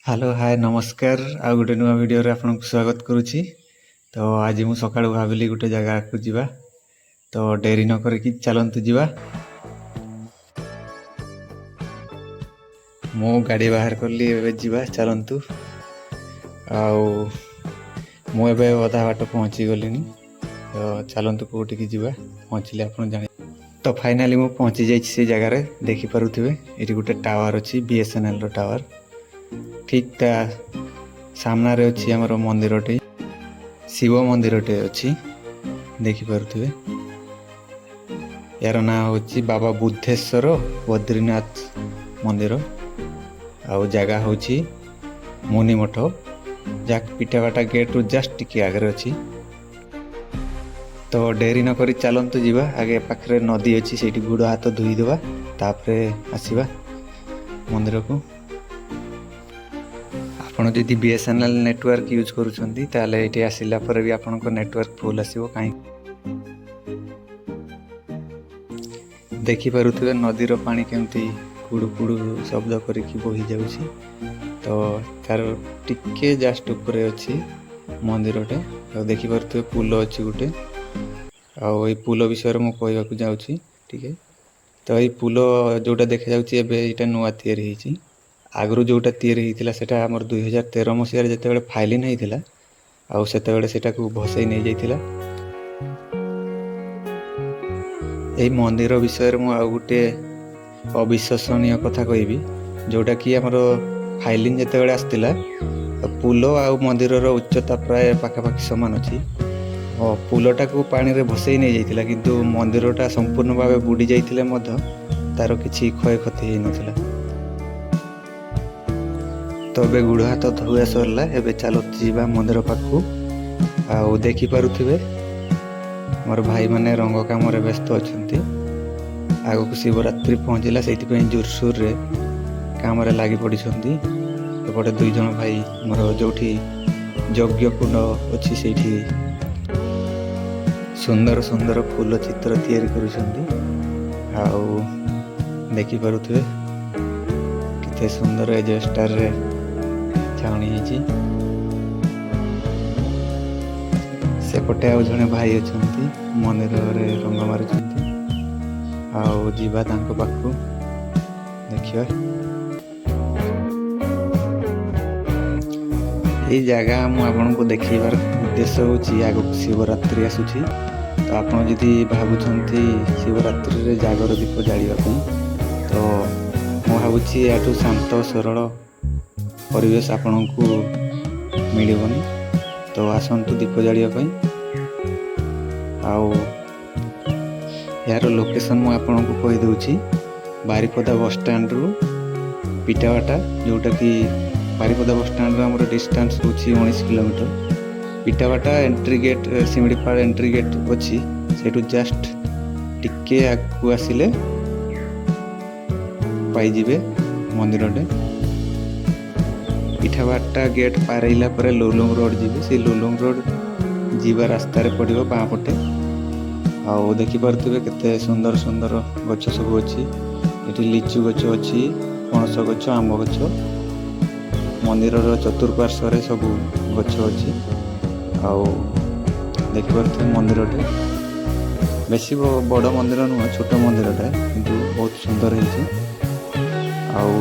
Hello hi ନମସ୍କାର। ଆଉ ଗୋଟେ ନୂଆ ଭିଡ଼ିଓରେ ଆପଣଙ୍କୁ ସ୍ୱାଗତ କରୁଛି। ତ ଆଜି ମୁଁ ସକାଳୁ ଭାବିଲି ଗୋଟେ ଜାଗାକୁ ଯିବା, ତ ଡେରି ନ କରିକି ଚାଲନ୍ତୁ ଯିବା। ମୁଁ ଗାଡ଼ି ବାହାର କଲି, ଏବେ ଯିବା ଚାଲନ୍ତୁ। ଆଉ ମୁଁ ଏବେ ଅଧା ବାଟ ପହଞ୍ଚି ଗଲିଣି, ତ ଚାଲନ୍ତୁ କେଉଁଠିକି ଯିବା। ପହଞ୍ଚିଲେ ଆପଣ ଜାଣିବେ। ତ ଫାଇନାଲି ମୁଁ ପହଞ୍ଚି ଯାଇଛି ସେ ଜାଗାରେ। ଦେଖିପାରୁଥିବେ ଏଠି ଗୋଟେ ଟାୱାର ଅଛି, BSNLର ଟାୱାର। ଠିକ୍ ତା ସାମ୍ନାରେ ଅଛି ଆମର ମନ୍ଦିରଟେ, ଶିବ ମନ୍ଦିରଟେ ଅଛି, ଦେଖିପାରୁଥିବେ। ଏହାର ନାଁ ହେଉଛି ବାବା ବୁଦ୍ଧେଶ୍ୱର ବଦ୍ରିନାଥ ମନ୍ଦିର। ଆଉ ଜାଗା ହେଉଛି ମୁନିମଠ, ଯାହା ପିଠାବାଟା ଗେଟ୍ରୁ ଜଷ୍ଟ ଟିକେ ଆଗରେ ଅଛି। ତ ଡେରି ନ କରି ଚାଲନ୍ତୁ ଯିବା। ଆଗେ ପାଖରେ ନଦୀ ଅଛି, ସେଇଠି ଗୋଡ଼ ହାତ ଧୋଇଦେବା, ତାପରେ ଆସିବା ମନ୍ଦିରକୁ। ଆପଣ ଯଦି BSNL ନେଟୱାର୍କ ୟୁଜ୍ କରୁଛନ୍ତି, ତାହେଲେ ଏଇଠି ଆସିଲା ପରେ ବି ଆପଣଙ୍କ ନେଟୱାର୍କ ଫୁଲ୍ ଆସିବ। କାହିଁକି ଦେଖିପାରୁଥିବେ ନଦୀର ପାଣି କେମିତି କୁଡ଼ୁ କୁଡ଼ୁ ଶବ୍ଦ କରିକି ବୋହି ଯାଉଛି। ତ ତାର ଟିକେ ଜଷ୍ଟ ଉପରେ ଅଛି ମନ୍ଦିରଟେ। ଆଉ ଦେଖିପାରୁଥିବେ ପୁଲ ଅଛି ଗୋଟେ। ଆଉ ଏଇ ପୁଲ ବିଷୟରେ ମୁଁ କହିବାକୁ ଯାଉଛି ଟିକେ। ତ ଏଇ ପୁଲ ଯେଉଁଟା ଦେଖାଯାଉଛି ଏବେ, ଏଇଟା ନୂଆ ତିଆରି ହେଇଛି। ଆଗରୁ ଯେଉଁଟା ତିଆରି ହେଇଥିଲା ସେଇଟା ଆମର 2013 ମସିହାରେ ଯେତେବେଳେ ଫାଇଲିନ୍ ହେଇଥିଲା, ଆଉ ସେତେବେଳେ ସେଇଟାକୁ ଭସେଇ ନେଇଯାଇଥିଲା। ଏହି ମନ୍ଦିର ବିଷୟରେ ମୁଁ ଆଉ ଗୋଟେ ଅବିଶ୍ୱସନୀୟ କଥା କହିବି, ଯେଉଁଟାକି ଆମର ଫାଇଲିନ୍ ଯେତେବେଳେ ଆସିଥିଲା, ପୁଲ ଆଉ ମନ୍ଦିରର ଉଚ୍ଚତା ପ୍ରାୟ ପାଖାପାଖି ସମାନ ଅଛି। ପୁଲଟାକୁ ପାଣିରେ ଭସେଇ ନେଇଯାଇଥିଲା, କିନ୍ତୁ ମନ୍ଦିରଟା ସମ୍ପୂର୍ଣ୍ଣ ଭାବେ ବୁଡ଼ି ଯାଇଥିଲେ ମଧ୍ୟ ତାର କିଛି କ୍ଷୟକ୍ଷତି ହେଇନଥିଲା। ତ ଏବେ ଗୋଡ଼ ହାତ ଧୋଇବା ସରିଲା, ଏବେ ଚାଲନ୍ତୁ ଯିବା ମନ୍ଦିର ପାଖକୁ। ଆଉ ଦେଖିପାରୁଥିବେ ମୋର ଭାଇମାନେ ରଙ୍ଗ କାମରେ ବ୍ୟସ୍ତ ଅଛନ୍ତି। ଆଗକୁ ଶିବରାତ୍ରି ପହଞ୍ଚିଲା, ସେଇଥିପାଇଁ ଜୋରସୋରରେ କାମରେ ଲାଗି ପଡ଼ିଛନ୍ତି। ଏପଟେ 2 ଜଣ ଭାଇ ମୋର ଯେଉଁଠି ଯଜ୍ଞ କୁଣ୍ଡ ଅଛି ସେଇଠି ସୁନ୍ଦର ସୁନ୍ଦର ଫୁଲ ଚିତ୍ର ତିଆରି କରୁଛନ୍ତି। ଆଉ ଦେଖିପାରୁଥିବେ କେତେ ସୁନ୍ଦର ଏଜବେଷ୍ଟରେ ଛାଉଣି ହେଇଛି। ସେପଟେ ଆଉ ଜଣେ ଭାଇ ଅଛନ୍ତି, ମନ୍ଦିରରେ ରଙ୍ଗ ମାରୁଛନ୍ତି। ଆଉ ଯିବା ତାଙ୍କ ପାଖକୁ, ଦେଖିବା। ଏଇ ଜାଗା ମୁଁ ଆପଣଙ୍କୁ ଦେଖେଇବାର ଉଦ୍ଦେଶ୍ୟ ହେଉଛି, ଆଗକୁ ଶିବରାତ୍ରି ଆସୁଛି। ତ ଆପଣ ଯଦି ଭାବୁଛନ୍ତି ଶିବରାତ୍ରିରେ ଜାଗର ଦୀପ ଜାଳିବା ପାଇଁ, ତ ମୁଁ ଭାବୁଛି ଏହାଠୁ ଶାନ୍ତ ସରଳ ପରିବେଶ ଆପଣଙ୍କୁ ମିଳିବନି। ତ ଆସନ୍ତୁ ଦୀପ ଜାଳିବା ପାଇଁ। ଆଉ ଏହାର ଲୋକେସନ୍ ମୁଁ ଆପଣଙ୍କୁ କହିଦେଉଛି। ବାରିପଦା ବସ୍ଷ୍ଟାଣ୍ଡରୁ ପିଠାବାଟା, ଯେଉଁଟାକି ବାରିପଦା ବସ୍ଷ୍ଟାଣ୍ଡରୁ ଆମର ଡିଷ୍ଟାନ୍ସ ହେଉଛି 19 kilometre. Pithabata entry gate, Similipal entry gate ଅଛି, ସେଇଠୁ ଜଷ୍ଟ ଟିକେ ଆଗକୁ ଆସିଲେ ପାଇଯିବେ ମନ୍ଦିରଟେ। ପିଠାବାଟା ଗେଟ୍ ପାର ହେଇଲା ପରେ ଲୁଲୁଙ୍ଗ ରୋଡ଼ ଯିବେ। ସେଇ ଲୁଲୁଙ୍ଗ ରୋଡ଼ ଯିବା ରାସ୍ତାରେ ପଡ଼ିବ ବାଁ ପଟେ। ଆଉ ଦେଖିପାରୁଥିବେ କେତେ ସୁନ୍ଦର ସୁନ୍ଦର ଗଛ ସବୁ ଅଛି। ଏଠି ଲିଚୁ ଗଛ ଅଛି, ପଣସ ଗଛ, ଆମ୍ବ ଗଛ। ମନ୍ଦିରର ଚତୁଃପାର୍ଶ୍ୱରେ ସବୁ ଗଛ ଅଛି। ଆଉ ଦେଖିପାରୁଥିବେ ମନ୍ଦିରଟେ ବେଶୀ ବଡ଼ ମନ୍ଦିର ନୁହଁ, ଛୋଟ ମନ୍ଦିରଟା, କିନ୍ତୁ ବହୁତ ସୁନ୍ଦର ହେଇଛି। ଆଉ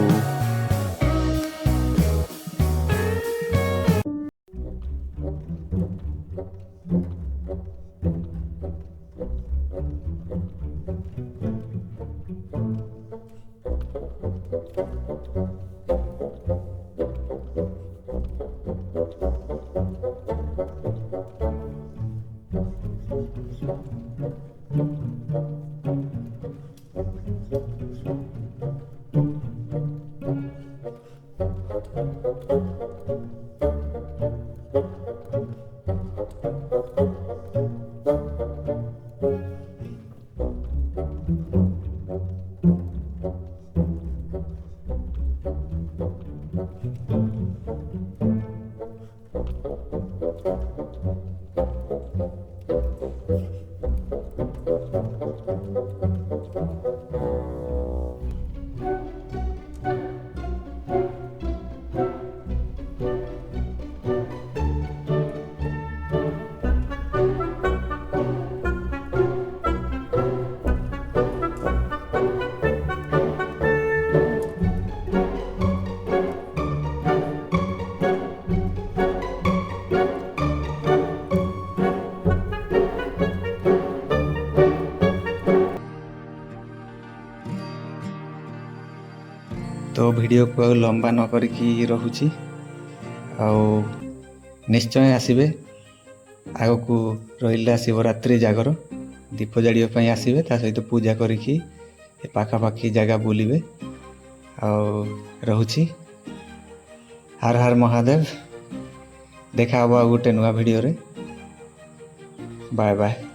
तो वीडियो को लंबा न करिकी रहुची ଆଉ ନିଶ୍ଚୟ ଆସିବେ। ଆଗକୁ ରହିଲା ଶିବରାତ୍ରି ଜାଗର, ଦୀପ ଜାଳିବା ପାଇଁ ଆସିବେ, ତା ସହିତ ପୂଜା କରିକି ଏ ପାଖାପାଖି ଜାଗା ବୁଲିବେ। ଆଉ ରହୁଛି। ହର ହର ମହାଦେବ। ଦେଖା ହେବ ଆଉ ଗୋଟେ ନୂଆ ଭିଡ଼ିଓରେ। Bye bye.